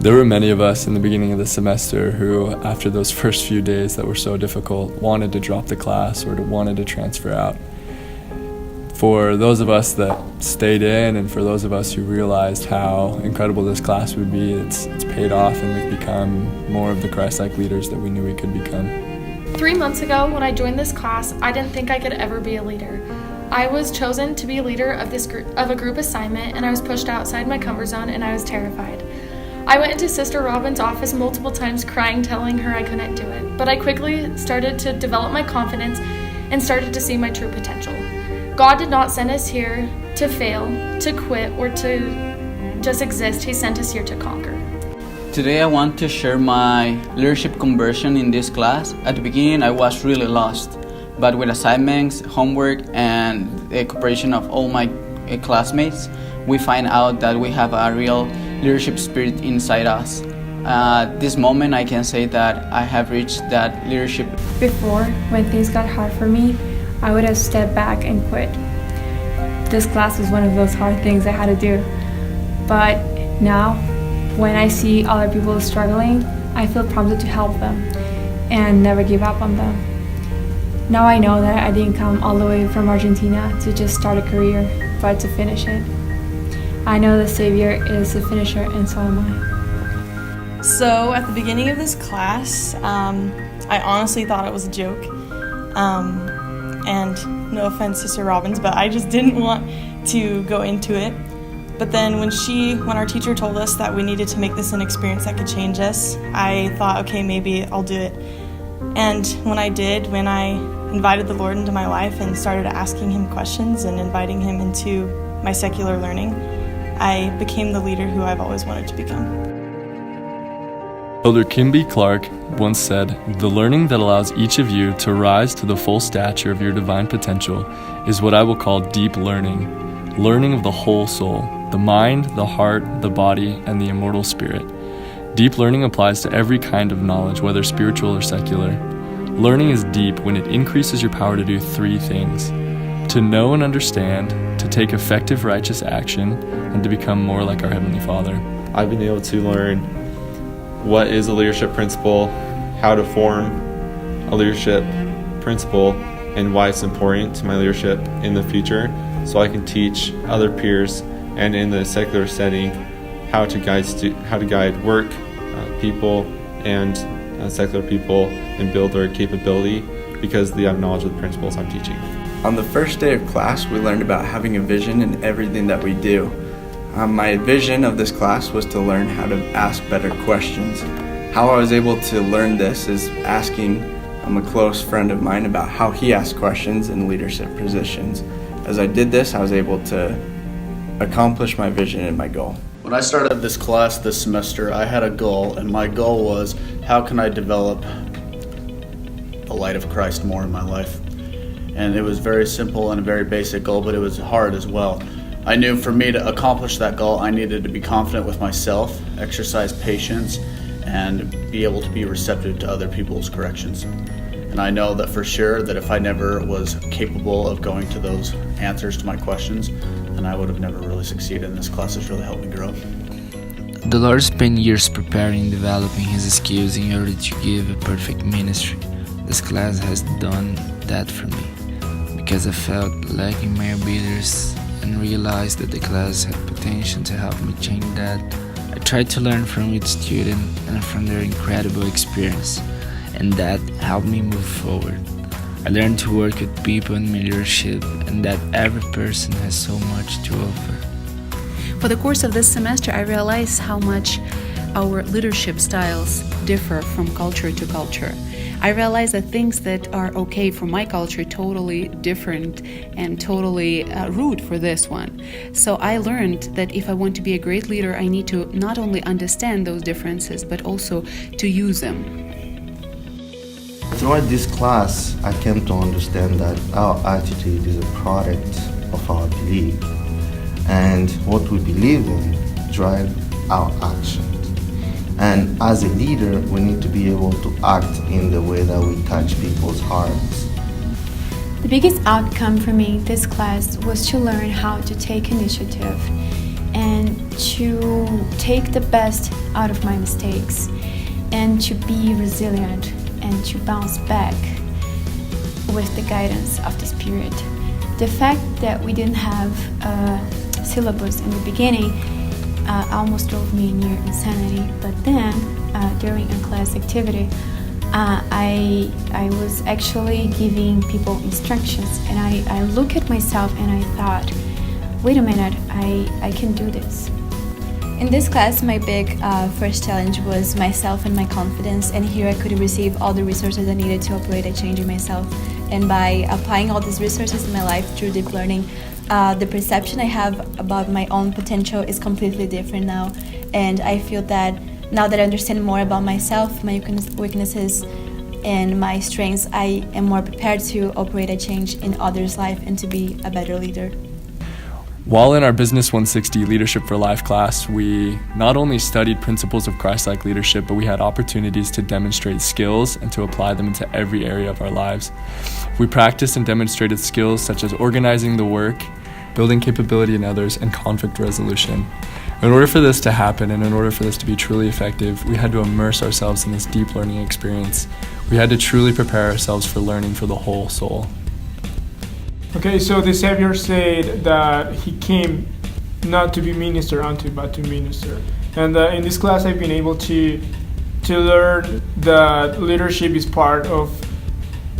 There were many of us in the beginning of the semester who, after those first few days that were so difficult, wanted to drop the class or wanted to transfer out. For those of us that stayed in and for those of us who realized how incredible this class would be, it's paid off and we've become more of the Christ-like leaders that we knew we could become. 3 months ago, when I joined this class, I didn't think I could ever be a leader. I was chosen to be a leader of a group assignment, and I was pushed outside my comfort zone, and I was terrified. I went into Sister Robin's office multiple times crying, telling her I couldn't do it. But I quickly started to develop my confidence and started to see my true potential. God did not send us here to fail, to quit, or to just exist. He sent us here to conquer. Today I want to share my leadership conversion in this class. At the beginning I was really lost, but with assignments, homework, and the cooperation of all my classmates, we find out that we have a real leadership spirit inside us. At this moment I can say that I have reached that leadership. Before, when things got hard for me, I would have stepped back and quit. This class was one of those hard things I had to do. But now, when I see other people struggling, I feel prompted to help them and never give up on them. Now I know that I didn't come all the way from Argentina to just start a career, but to finish it. I know the Savior is the finisher, and so am I. So at the beginning of this class, I honestly thought it was a joke. And no offense, Sister Robbins, but I just didn't want to go into it. But then when our teacher told us that we needed to make this an experience that could change us, I thought, okay, maybe I'll do it. And when I did, when I invited the Lord into my life and started asking Him questions and inviting Him into my secular learning, I became the leader who I've always wanted to become. Elder Kim B. Clark once said, "The learning that allows each of you to rise to the full stature of your divine potential is what I will call deep learning, learning of the whole soul, the mind, the heart, the body, and the immortal spirit. Deep learning applies to every kind of knowledge, whether spiritual or secular. Learning is deep when it increases your power to do 3 things: to know and understand, to take effective righteous action, and to become more like our Heavenly Father." I've been able to learn what is a leadership principle, how to form a leadership principle, and why it's important to my leadership in the future, so I can teach other peers and in the secular setting how to guide work, people, and secular people and build their capability because they have knowledge of the principles I'm teaching. On the first day of class, we learned about having a vision in everything that we do. My vision of this class was to learn how to ask better questions. How I was able to learn this is asking a close friend of mine about how he asked questions in leadership positions. As I did this, I was able to accomplish my vision and my goal. When I started this class this semester, I had a goal, and my goal was, how can I develop the light of Christ more in my life? And it was very simple and a very basic goal, but it was hard as well. I knew for me to accomplish that goal, I needed to be confident with myself, exercise patience, and be able to be receptive to other people's corrections. And I know that for sure that if I never was capable of going to those answers to my questions, then I would have never really succeeded, and this class has really helped me grow. The Lord spent years preparing and developing His skills in order to give a perfect ministry. This class has done that for me, because I felt lacking my abilities and realized that the class had potential to help me change that. I tried to learn from each student and from their incredible experience, and that helped me move forward. I learned to work with people in leadership, and that every person has so much to offer. For the course of this semester, I realized how much our leadership styles differ from culture to culture. I realized that things that are okay for my culture totally different and totally rude for this one. So I learned that if I want to be a great leader, I need to not only understand those differences, but also to use them. Throughout this class, I came to understand that our attitude is a product of our belief, and what we believe in drive our actions. And as a leader, we need to be able to act in the way that we touch people's hearts. The biggest outcome for me this class was to learn how to take initiative and to take the best out of my mistakes and to be resilient and to bounce back with the guidance of the Spirit. The fact that we didn't have a syllabus in the beginning almost drove me near insanity, but then during a class activity I was actually giving people instructions, and I look at myself and I thought, wait a minute, I can do this. In this class, my big first challenge was myself and my confidence, and here I could receive all the resources I needed to operate a change in myself. And by applying all these resources in my life through deep learning, the perception I have about my own potential is completely different now. And I feel that now that I understand more about myself, my weaknesses, and my strengths, I am more prepared to operate a change in others' life and to be a better leader. While in our Business 160 Leadership for Life class, we not only studied principles of Christ-like leadership, but we had opportunities to demonstrate skills and to apply them into every area of our lives. We practiced and demonstrated skills such as organizing the work, building capability in others, and conflict resolution. In order for this to happen and in order for this to be truly effective, we had to immerse ourselves in this deep learning experience. We had to truly prepare ourselves for learning for the whole soul. Okay, so the Savior said that he came not to be ministered unto, but to minister. And in this class, I've been able to learn that leadership is part of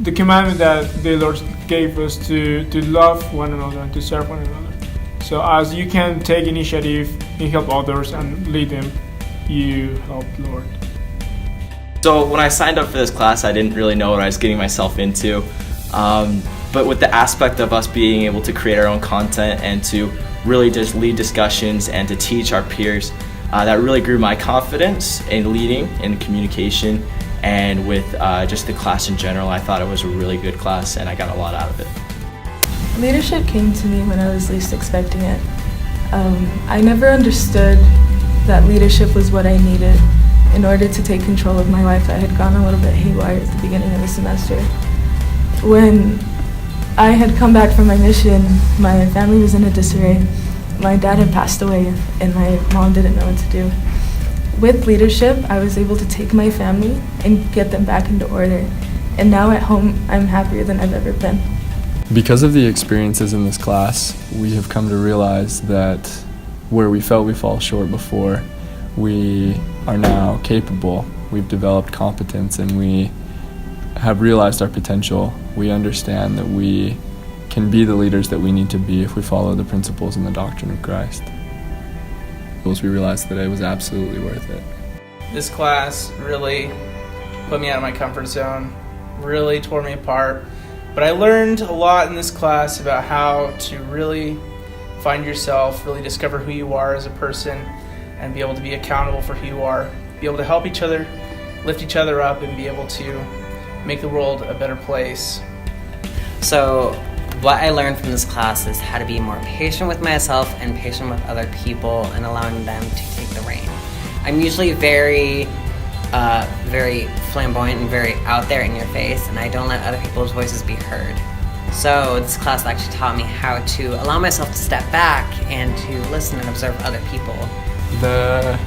the commandment that the Lord gave us to love one another and to serve one another. So as you can take initiative and help others and lead them, you help the Lord. So when I signed up for this class, I didn't really know what I was getting myself into. But with the aspect of us being able to create our own content and to really just lead discussions and to teach our peers, that really grew my confidence in leading and communication, and with just the class in general. I thought it was a really good class and I got a lot out of it. Leadership came to me when I was least expecting it. I never understood that leadership was what I needed in order to take control of my life. I had gone a little bit haywire at the beginning of the semester. When I had come back from my mission, my family was in a disarray. My dad had passed away and my mom didn't know what to do. With leadership, I was able to take my family and get them back into order. And now at home, I'm happier than I've ever been. Because of the experiences in this class, we have come to realize that where we felt we fall short before, we are now capable. We've developed competence and we have realized our potential. We understand that we can be the leaders that we need to be if we follow the principles and the doctrine of Christ. We realized that it was absolutely worth it. This class really put me out of my comfort zone, really tore me apart. But I learned a lot in this class about how to really find yourself, really discover who you are as a person, and be able to be accountable for who you are, be able to help each other, lift each other up, and be able to make the world a better place. So what I learned from this class is how to be more patient with myself and patient with other people and allowing them to take the reign. I'm usually very flamboyant and very out there in your face, and I don't let other people's voices be heard. So this class actually taught me how to allow myself to step back and to listen and observe other people. The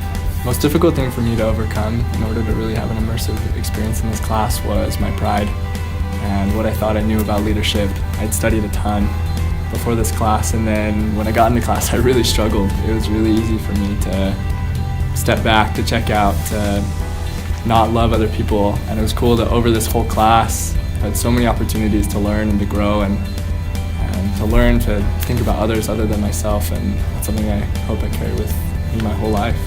most difficult thing for me to overcome in order to really have an immersive experience in this class was my pride and what I thought I knew about leadership. I'd studied a ton before this class, and then when I got into class I really struggled. It was really easy for me to step back, to check out, to not love other people, and it was cool that over this whole class I had so many opportunities to learn and to grow and to learn to think about others other than myself, and that's something I hope I carry with me my whole life.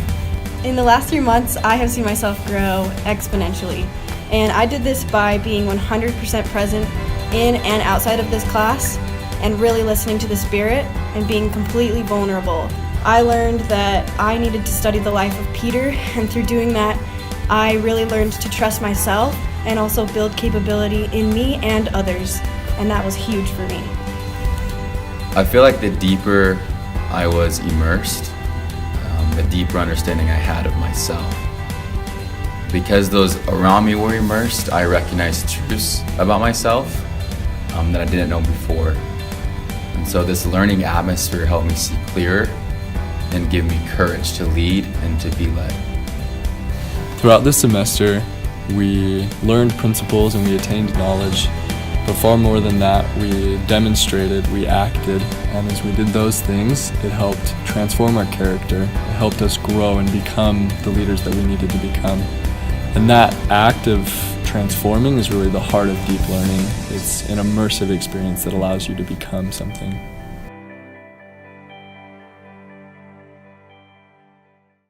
In the last 3 months, I have seen myself grow exponentially. And I did this by being 100% present in and outside of this class and really listening to the Spirit and being completely vulnerable. I learned that I needed to study the life of Peter, and through doing that, I really learned to trust myself and also build capability in me and others. And that was huge for me. I feel like the deeper I was immersed, the deeper understanding I had of myself. Because those around me were immersed, I recognized truths about myself that I didn't know before. And so this learning atmosphere helped me see clearer and give me courage to lead and to be led. Throughout this semester, we learned principles and we attained knowledge, but far more than that, we demonstrated, we acted, and as we did those things, it helped transform our character. It helped us grow and become the leaders that we needed to become. And that act of transforming is really the heart of deep learning. It's an immersive experience that allows you to become something.